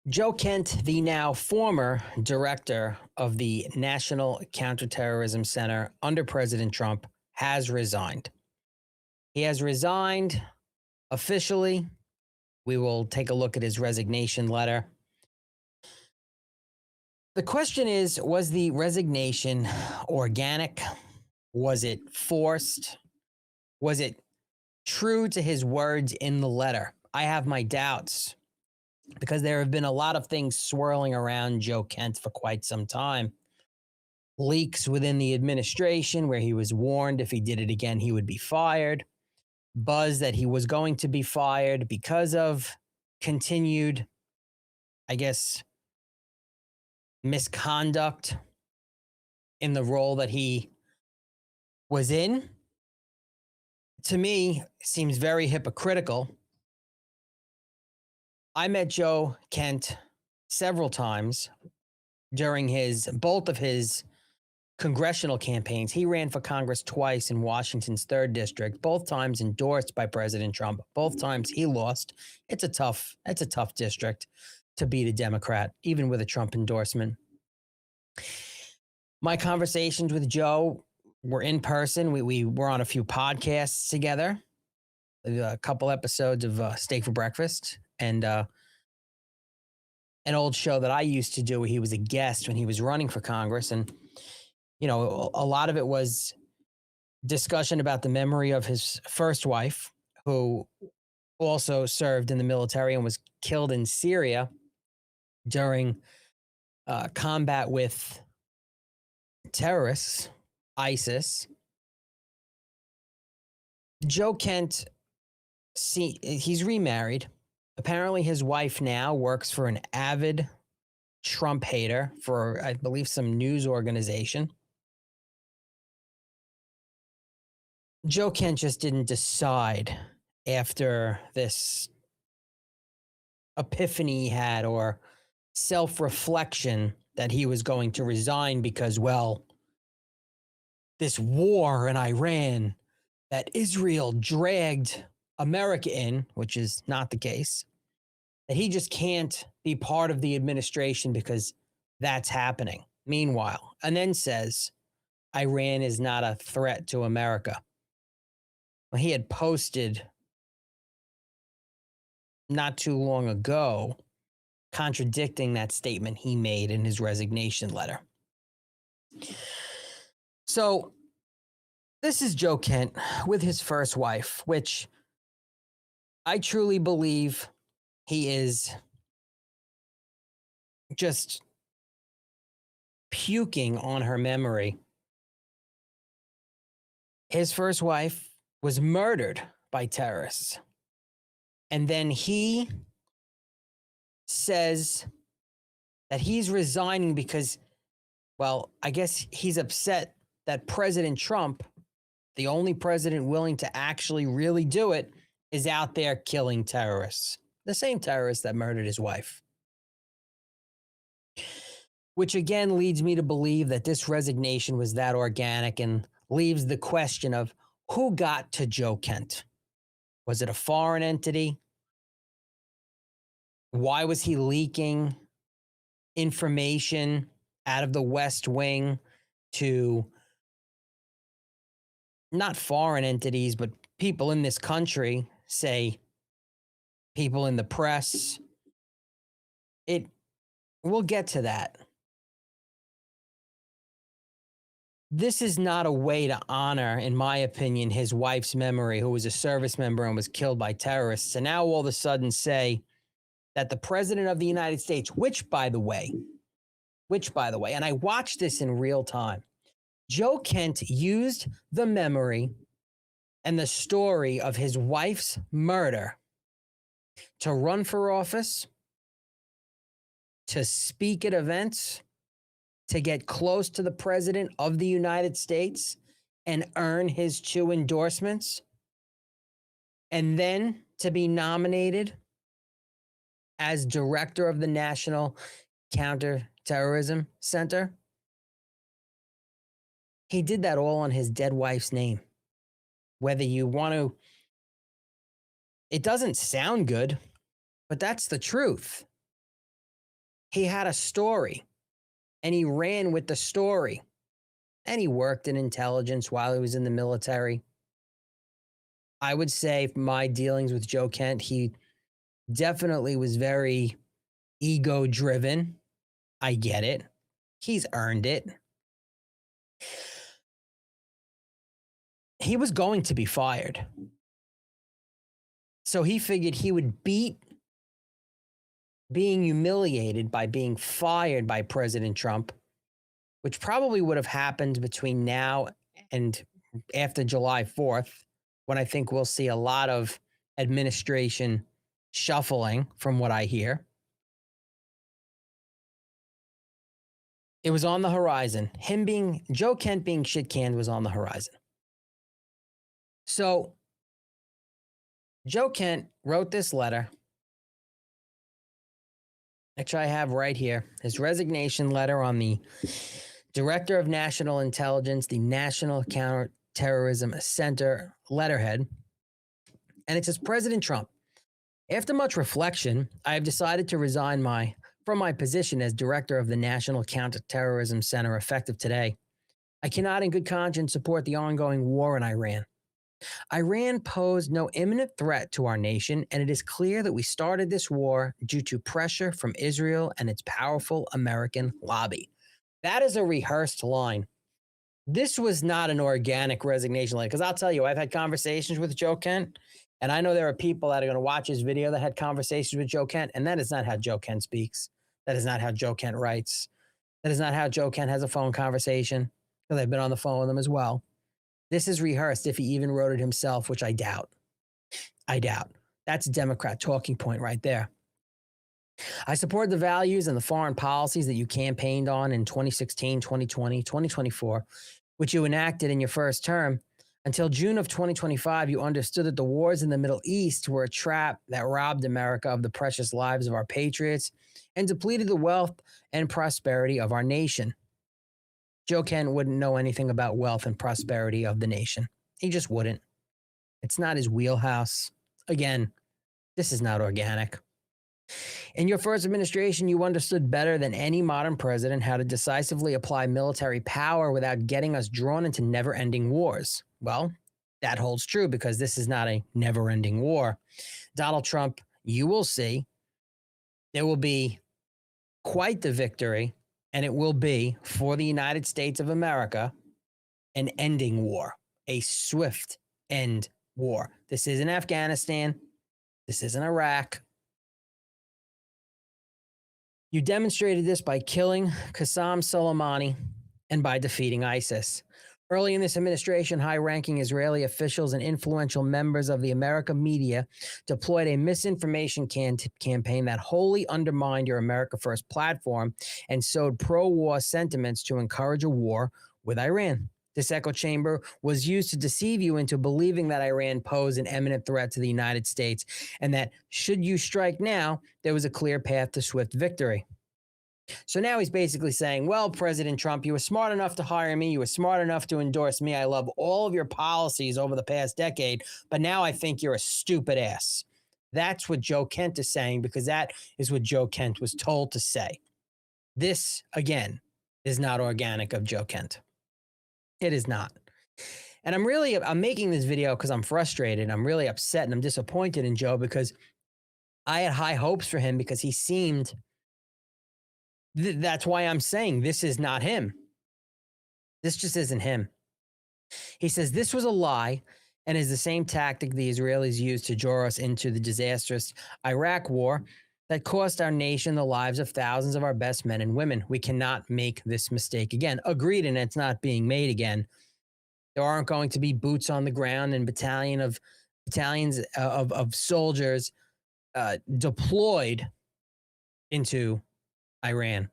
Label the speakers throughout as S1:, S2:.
S1: Joe Kent, the now former director of the National Counterterrorism Center under President Trump, has resigned. He has resigned officially. We will take a look at his resignation letter. The question is, was the resignation organic? Was it forced? Was it true to his words in the letter? I have my doubts because there have been a lot of things swirling around Joe Kent for quite some time. Leaks within the administration where he was warned if he did it again, he would be fired. Buzz that he was going to be fired because of continued, I guess, misconduct in the role that he was in. To me, seems very hypocritical. I met Joe Kent several times during both of his congressional campaigns. He ran for Congress twice in Washington's 3rd district, both times endorsed by President Trump. Both times he lost. It's a tough district to beat a Democrat, even with a Trump endorsement. My conversations with Joe were in person. We were on a few podcasts together, a couple episodes of Steak for Breakfast, and an old show that I used to do where he was a guest when he was running for Congress. And, you know, a lot of it was discussion about the memory of his first wife, who also served in the military and was killed in Syria during combat with terrorists, ISIS. Joe Kent, he's remarried. Apparently his wife now works for an avid Trump hater for, I believe, some news organization. Joe Kent just didn't decide after this epiphany he had or self-reflection that he was going to resign because, well, this war in Iran that Israel dragged America in, which is not the case, that he just can't be part of the administration because that's happening. Meanwhile, and then says Iran is not a threat to America. Well, he had posted not too long ago contradicting that statement he made in his resignation letter. So this is Joe Kent with his first wife, which I truly believe he is just puking on her memory. His first wife was murdered by terrorists. And then he says that he's resigning because, well, I guess he's upset that President Trump, the only president willing to actually really do it, is out there killing terrorists. The same terrorists that murdered his wife. Which again leads me to believe that this resignation was that organic and leaves the question of who got to Joe Kent. Was it a foreign entity? Why was he leaking information out of the West Wing to not foreign entities, but people in this country, say people in the press? We'll get to that. This is not a way to honor, in my opinion, his wife's memory, who was a service member and was killed by terrorists. And now all of a sudden say that the president of the United States, which by the way, and I watched this in real time, Joe Kent used the memory and the story of his wife's murder to run for office, to speak at events, to get close to the president of the United States and earn his 2 endorsements, and then to be nominated as director of the National Counterterrorism Center. He did that all on his dead wife's name. Whether you want to, it doesn't sound good, but that's the truth. He had a story and he ran with the story. And he worked in intelligence while he was in the military. I would say my dealings with Joe Kent, he definitely was very ego driven. I get it. He's earned it. He was going to be fired. So he figured he would beat being humiliated by being fired by President Trump, which probably would have happened between now and after July 4th, when I think we'll see a lot of administration shuffling from what I hear. It was on the horizon. Joe Kent being shit canned was on the horizon. So Joe Kent wrote this letter, which I have right here, his resignation letter on the Director of National Intelligence, the National Counterterrorism Center letterhead. And it says, President Trump, after much reflection, I have decided to resign from my position as Director of the National Counterterrorism Center effective today. I cannot in good conscience support the ongoing war in Iran. Iran posed no imminent threat to our nation, and it is clear that we started this war due to pressure from Israel and its powerful American lobby. That is a rehearsed line. This was not an organic resignation letter, because I'll tell you, I've had conversations with Joe Kent, and I know there are people that are going to watch his video that had conversations with Joe Kent, and that is not how Joe Kent speaks. That is not how Joe Kent writes. That is not how Joe Kent has a phone conversation, because I've been on the phone with him as well. This is rehearsed if he even wrote it himself, which I doubt. I doubt. That's a Democrat talking point right there. I support the values and the foreign policies that you campaigned on in 2016, 2020, 2024, which you enacted in your first term. Until June of 2025, you understood that the wars in the Middle East were a trap that robbed America of the precious lives of our patriots and depleted the wealth and prosperity of our nation. Joe Kent wouldn't know anything about wealth and prosperity of the nation. He just wouldn't. It's not his wheelhouse. Again, this is not organic. In your first administration, you understood better than any modern president how to decisively apply military power without getting us drawn into never-ending wars. Well, that holds true because this is not a never-ending war. Donald Trump, you will see, there will be quite the victory, and it will be, for the United States of America, an ending war, a swift end war. This isn't Afghanistan. This isn't Iraq. You demonstrated this by killing Qasem Soleimani and by defeating ISIS. Early in this administration, high-ranking Israeli officials and influential members of the America media deployed a misinformation campaign that wholly undermined your America First platform and sowed pro-war sentiments to encourage a war with Iran. This echo chamber was used to deceive you into believing that Iran posed an imminent threat to the United States and that, should you strike now, there was a clear path to swift victory. So now he's basically saying, well, President Trump, you were smart enough to hire me. You were smart enough to endorse me. I love all of your policies over the past decade, but now I think you're a stupid ass. That's what Joe Kent is saying, because that is what Joe Kent was told to say. This, again, is not organic of Joe Kent. It is not. And I'm making this video because I'm frustrated. I'm really upset and I'm disappointed in Joe, because I had high hopes for him, because he seemed... That's why I'm saying this is not him. This just isn't him. He says this was a lie and is the same tactic the Israelis used to draw us into the disastrous Iraq war that cost our nation the lives of thousands of our best men and women. We cannot make this mistake again. Agreed, and it's not being made again. There aren't going to be boots on the ground and battalions of soldiers deployed into Iran.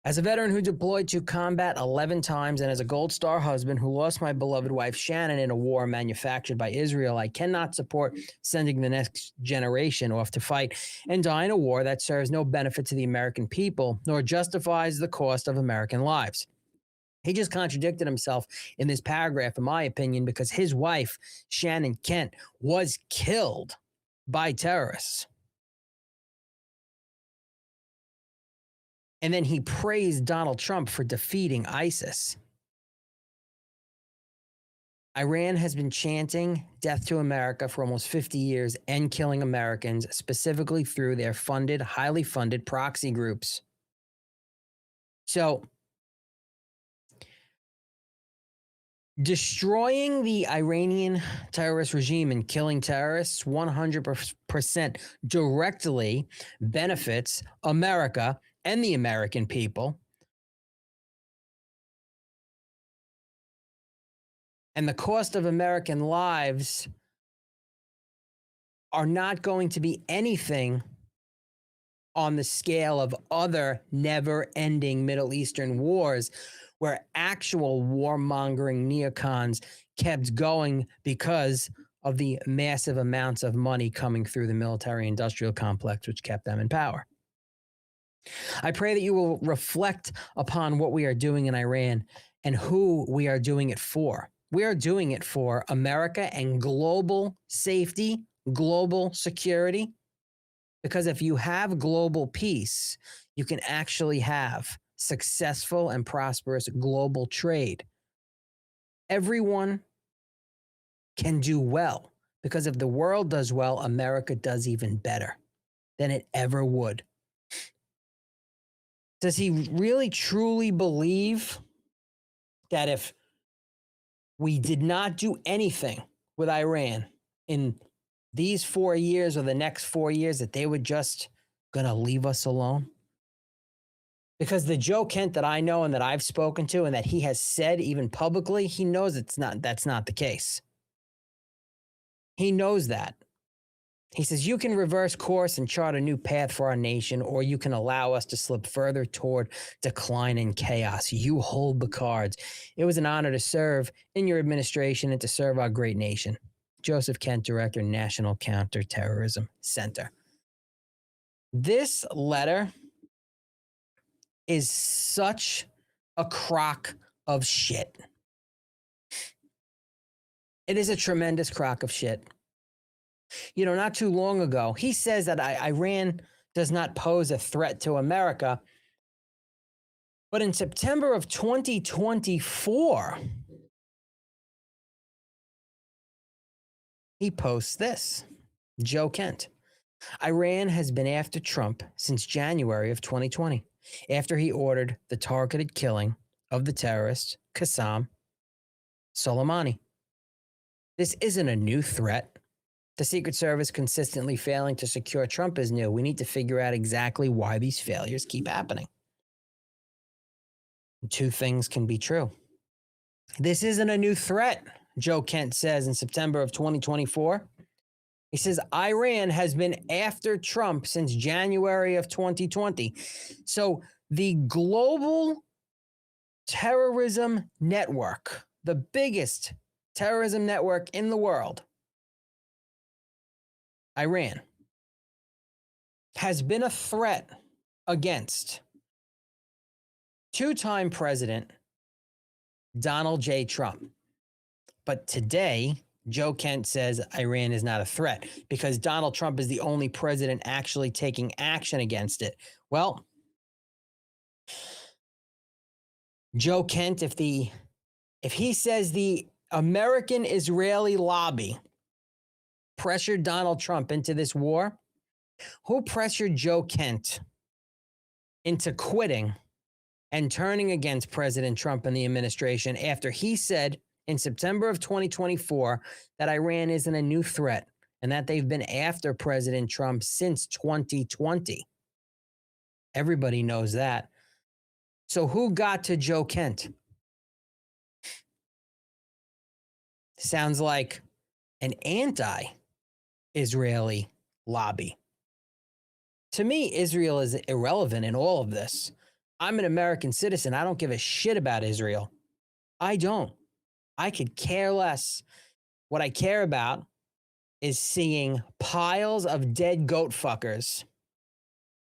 S1: As a veteran who deployed to combat 11 times and as a Gold Star husband who lost my beloved wife Shannon in a war manufactured by Israel, I cannot support sending the next generation off to fight and die in a war that serves no benefit to the American people, nor justifies the cost of American lives. He just contradicted himself in this paragraph, in my opinion, because his wife, Shannon Kent, was killed by terrorists. And then he praised Donald Trump for defeating ISIS. Iran has been chanting death to America for almost 50 years and killing Americans, specifically through their funded, highly funded proxy groups. So, destroying the Iranian terrorist regime and killing terrorists 100% directly benefits America and the American people. And the cost of American lives are not going to be anything on the scale of other never-ending Middle Eastern wars where actual warmongering neocons kept going because of the massive amounts of money coming through the military-industrial complex, which kept them in power. I pray that you will reflect upon what we are doing in Iran and who we are doing it for. We are doing it for America and global safety, global security. Because if you have global peace, you can actually have successful and prosperous global trade. Everyone can do well, because if the world does well, America does even better than it ever would. Does he really truly believe that if we did not do anything with Iran in these 4 years or the next 4 years, that they were just going to leave us alone? Because the Joe Kent that I know and that I've spoken to and that he has said even publicly, he knows that's not the case. He knows that. He says, you can reverse course and chart a new path for our nation, or you can allow us to slip further toward decline and chaos. You hold the cards. It was an honor to serve in your administration and to serve our great nation. Joseph Kent, Director, National Counterterrorism Center. This letter is such a crock of shit. It is a tremendous crock of shit. You know, not too long ago, he says that Iran does not pose a threat to America. But in September of 2024, he posts this. Joe Kent. Iran has been after Trump since January of 2020, after he ordered the targeted killing of the terrorist Qasem Soleimani. This isn't a new threat. The Secret Service consistently failing to secure Trump is new. We need to figure out exactly why these failures keep happening. Two things can be true. This isn't a new threat, Joe Kent says in September of 2024. He says Iran has been after Trump since January of 2020. So the global terrorism network, the biggest terrorism network in the world, Iran, has been a threat against two-time President Donald J. Trump. But today, Joe Kent says Iran is not a threat because Donald Trump is the only president actually taking action against it. Well, Joe Kent, if he says the American-Israeli lobby pressured Donald Trump into this war, who pressured Joe Kent into quitting and turning against President Trump and the administration after he said in September of 2024 that Iran isn't a new threat and that they've been after President Trump since 2020? Everybody knows that. So who got to Joe Kent? Sounds like an anti-Israeli lobby. To me, Israel is irrelevant in all of this. I'm an American citizen. I don't give a shit about Israel. I don't. I could care less. What I care about is seeing piles of dead goat fuckers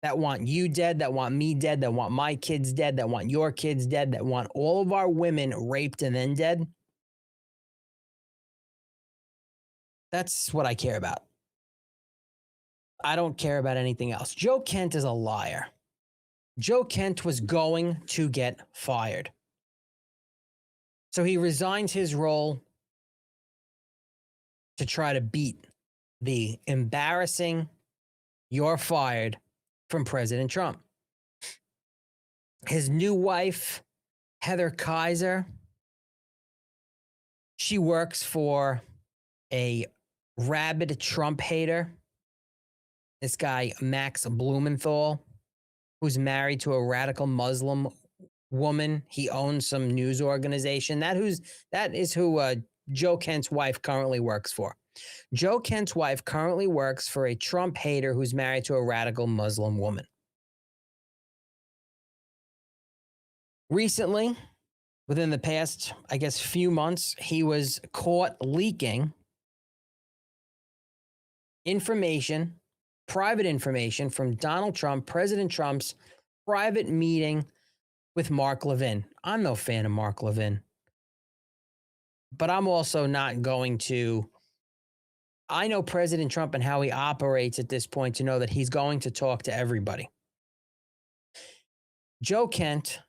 S1: that want you dead, that want me dead, that want my kids dead, that want your kids dead, that want all of our women raped and then dead. That's what I care about. I don't care about anything else. Joe Kent is a liar. Joe Kent was going to get fired. So he resigns his role to try to beat the embarrassing "you're fired" from President Trump. His new wife, Heather Kaiser, she works for a rabid Trump hater, this guy, Max Blumenthal, who's married to a radical Muslim woman. He owns some news organization. That is who Joe Kent's wife currently works for. Joe Kent's wife currently works for a Trump hater who's married to a radical Muslim woman. Recently, within the past, I guess, few months, he was caught leaking information, private information from Donald Trump, President Trump's private meeting with Mark Levin. I'm no fan of Mark Levin, but I'm also not going to. I know President Trump and how he operates at this point to know that he's going to talk to everybody. Joe Kent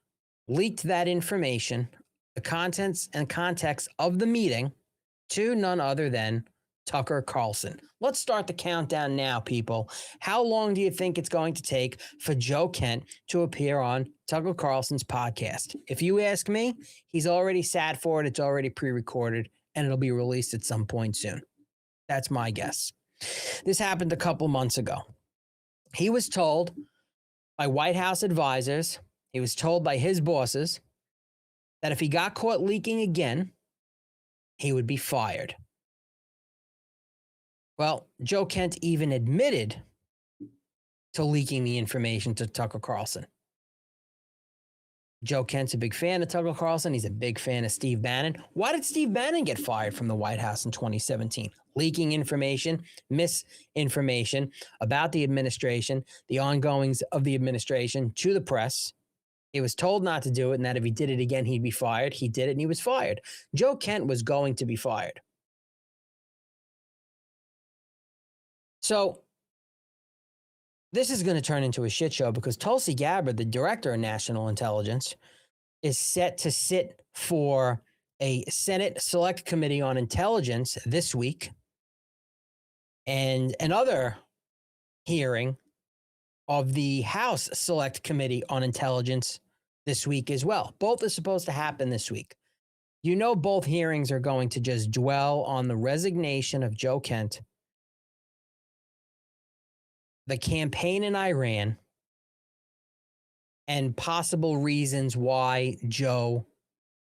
S1: leaked that information, the contents and context of the meeting, to none other than Tucker Carlson. Let's start the countdown now, people. How long do you think it's going to take for Joe Kent to appear on Tucker Carlson's podcast? If you ask me, he's already sat for it. It's already pre-recorded, and it'll be released at some point soon. That's my guess. This happened a couple months ago. He was told by White House advisors, he was told by his bosses, that if he got caught leaking again, he would be fired. Well, Joe Kent even admitted to leaking the information to Tucker Carlson. Joe Kent's a big fan of Tucker Carlson. He's a big fan of Steve Bannon. Why did Steve Bannon get fired from the White House in 2017? Leaking information, misinformation about the administration, the ongoings of the administration to the press. He was told not to do it and that if he did it again, he'd be fired. He did it and he was fired. Joe Kent was going to be fired. So this is going to turn into a shit show because Tulsi Gabbard, the director of national intelligence, is set to sit for a Senate Select Committee on Intelligence this week and another hearing of the House Select Committee on Intelligence this week as well. Both are supposed to happen this week. You know, both hearings are going to just dwell on the resignation of Joe Kent, the campaign in Iran, and possible reasons why Joe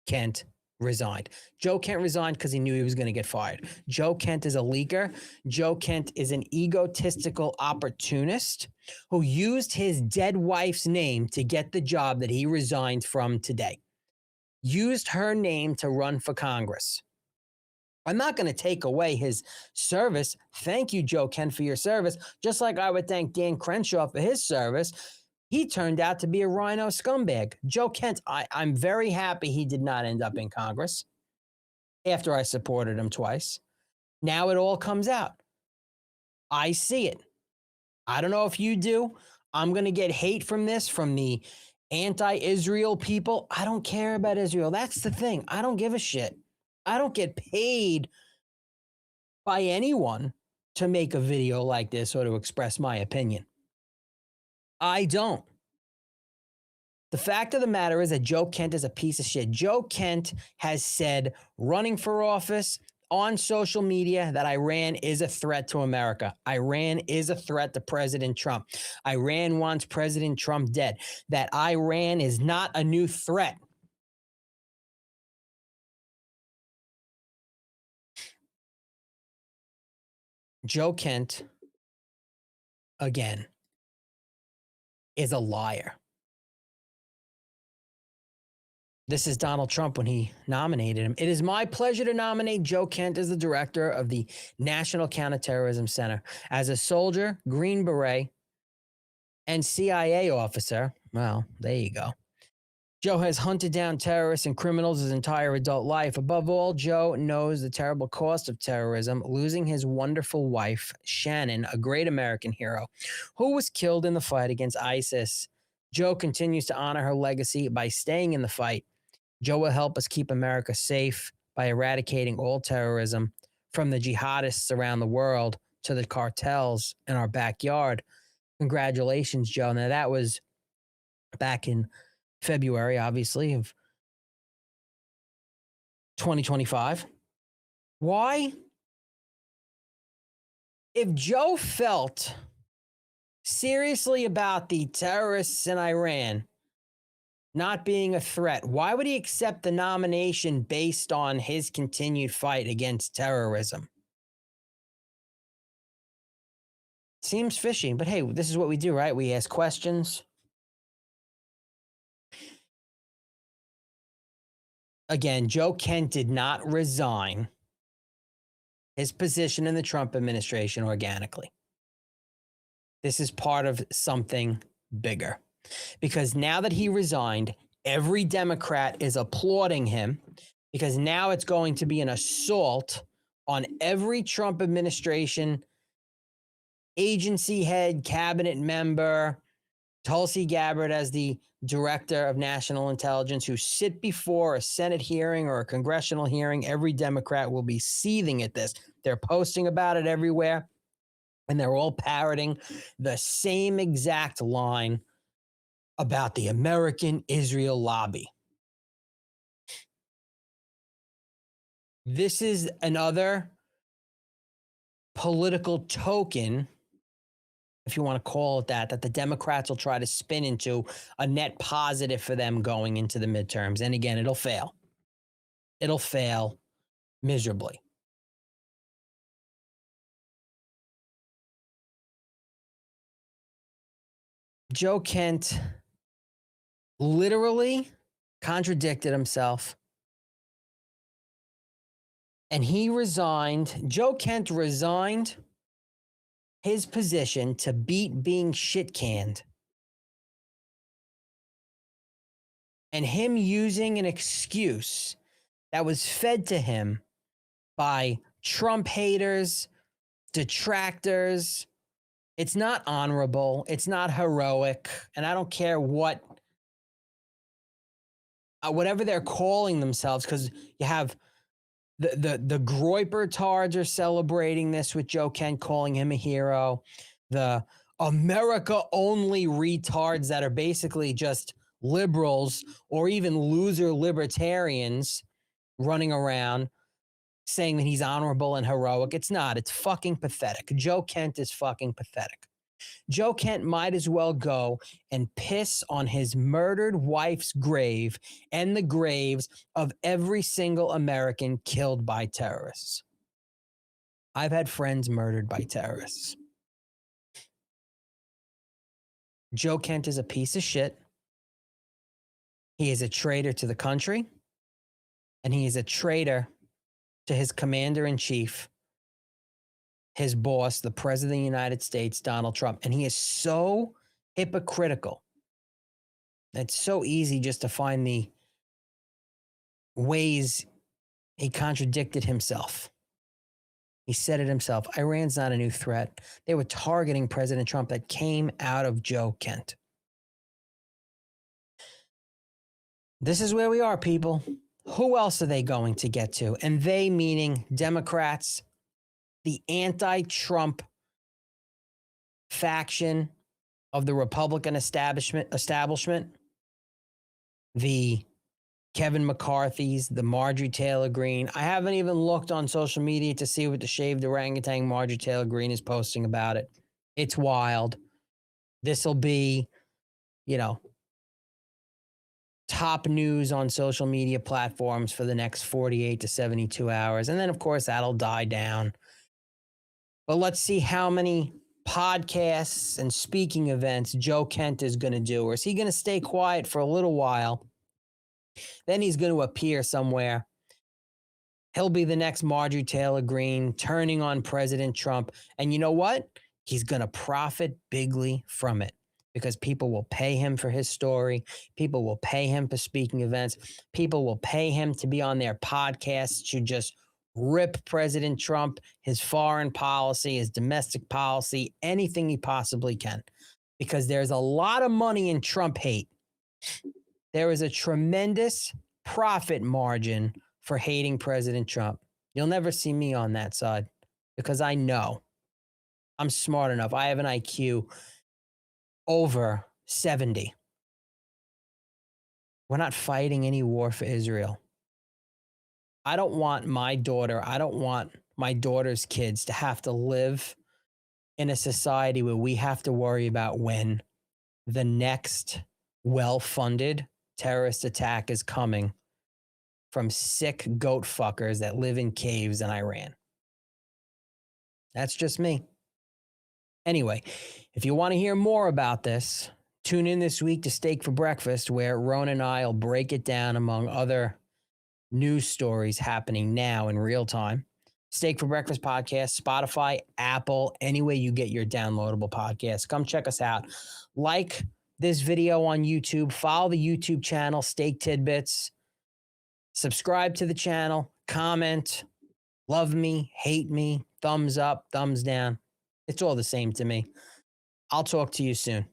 S1: Kent resigned. Joe Kent resigned because he knew he was going to get fired. Joe Kent is a leaker. Joe Kent is an egotistical opportunist who used his dead wife's name to get the job that he resigned from today. Used her name to run for Congress. I'm not going to take away his service. Thank you, Joe Kent, for your service. Just like I would thank Dan Crenshaw for his service. He turned out to be a rhino scumbag. Joe Kent, I'm very happy he did not end up in Congress after I supported him twice. Now it all comes out. I see it. I don't know if you do. I'm going to get hate from this, from the anti-Israel people. I don't care about Israel. That's the thing. I don't give a shit. I don't get paid by anyone to make a video like this or to express my opinion. I don't. The fact of the matter is that Joe Kent is a piece of shit. Joe Kent has said, running for office on social media, that Iran is a threat to America. Iran is a threat to President Trump. Iran wants President Trump dead. That Iran is not a new threat. Joe Kent, again, is a liar. This is Donald Trump when he nominated him. It is my pleasure to nominate Joe Kent as the director of the National Counterterrorism Center. As a soldier, Green Beret, and CIA officer, well, there you go. Joe has hunted down terrorists and criminals his entire adult life. Above all, Joe knows the terrible cost of terrorism, losing his wonderful wife, Shannon, a great American hero, who was killed in the fight against ISIS Joe continues to honor her legacy by staying in the fight. Joe will help us keep America safe by eradicating all terrorism, from the jihadists around the world to the cartels in our backyard. Congratulations, Joe. Now, that was back in February, obviously, of 2025. Why? If Joe felt seriously about the terrorists in Iran not being a threat, why would he accept the nomination based on his continued fight against terrorism? Seems fishy, but hey, this is what we do, right? We ask questions. Again, Joe Kent did not resign his position in the Trump administration organically. This is part of something bigger, because now that he resigned, every Democrat is applauding him, because now it's going to be an assault on every Trump administration agency head, cabinet member, Tulsi Gabbard as the director of national intelligence, who sit before a Senate hearing or a congressional hearing. Every Democrat will be seething at this. They're posting about it everywhere, and they're all parroting the same exact line about the American Israel lobby. This is another political token, if you want to call it that the Democrats will try to spin into a net positive for them going into the midterms. And again, it'll fail. It'll fail miserably. Joe Kent literally contradicted himself. And he resigned. Joe Kent resigned his position to beat being shit canned. And him using an excuse that was fed to him by Trump haters, detractors. It's not honorable. It's not heroic. And I don't care what, whatever they're calling themselves, because you have the Groipertards are celebrating this with Joe Kent, calling him a hero. The America-only retards that are basically just liberals or even loser libertarians running around saying that he's honorable and heroic. It's not. It's fucking pathetic. Joe Kent is fucking pathetic. Joe Kent might as well go and piss on his murdered wife's grave and the graves of every single American killed by terrorists. I've had friends murdered by terrorists. Joe Kent is a piece of shit. He is a traitor to the country, and he is a traitor to his commander-in-chief, his boss, the president of the United States, Donald Trump. And he is so hypocritical. It's so easy just to find the ways he contradicted himself. He said it himself. Iran's not a new threat. They were targeting President Trump. That came out of Joe Kent. This is where we are, people. Who else are they going to get to? And they meaning Democrats, the anti-Trump faction of the Republican establishment, the Kevin McCarthy's, the Marjorie Taylor Greene. I haven't even looked on social media to see what the shaved orangutan Marjorie Taylor Greene is posting about it. It's wild. This will be, top news on social media platforms for the next 48 to 72 hours. And then, of course, that'll die down. But let's see how many podcasts and speaking events Joe Kent is going to do. Or is he going to stay quiet for a little while? Then he's going to appear somewhere. He'll be the next Marjorie Taylor Greene turning on President Trump. And you know what? He's going to profit bigly from it, because people will pay him for his story. People will pay him for speaking events. People will pay him to be on their podcasts to just rip President Trump, his foreign policy, his domestic policy, anything he possibly can. because there's a lot of money in Trump hate. There is a tremendous profit margin for hating President Trump. You'll never see me on that side because I know I'm smart enough. I have an IQ over 70. We're not fighting any war for Israel. I don't want my daughter's kids to have to live in a society where we have to worry about when the next well-funded terrorist attack is coming from sick goat fuckers that live in caves in Iran. That's just me. Anyway, if you want to hear more about this, tune in this week to Steak for Breakfast, where Ron and I will break it down among other news stories happening now in real time. Steak for Breakfast podcast, Spotify, Apple, any way you get your downloadable podcasts. Come check us out. Like this video on YouTube. Follow the YouTube channel, Steak Tidbits. Subscribe to the channel. Comment. Love me, hate me, thumbs up, thumbs down. It's all the same to me. I'll talk to you soon.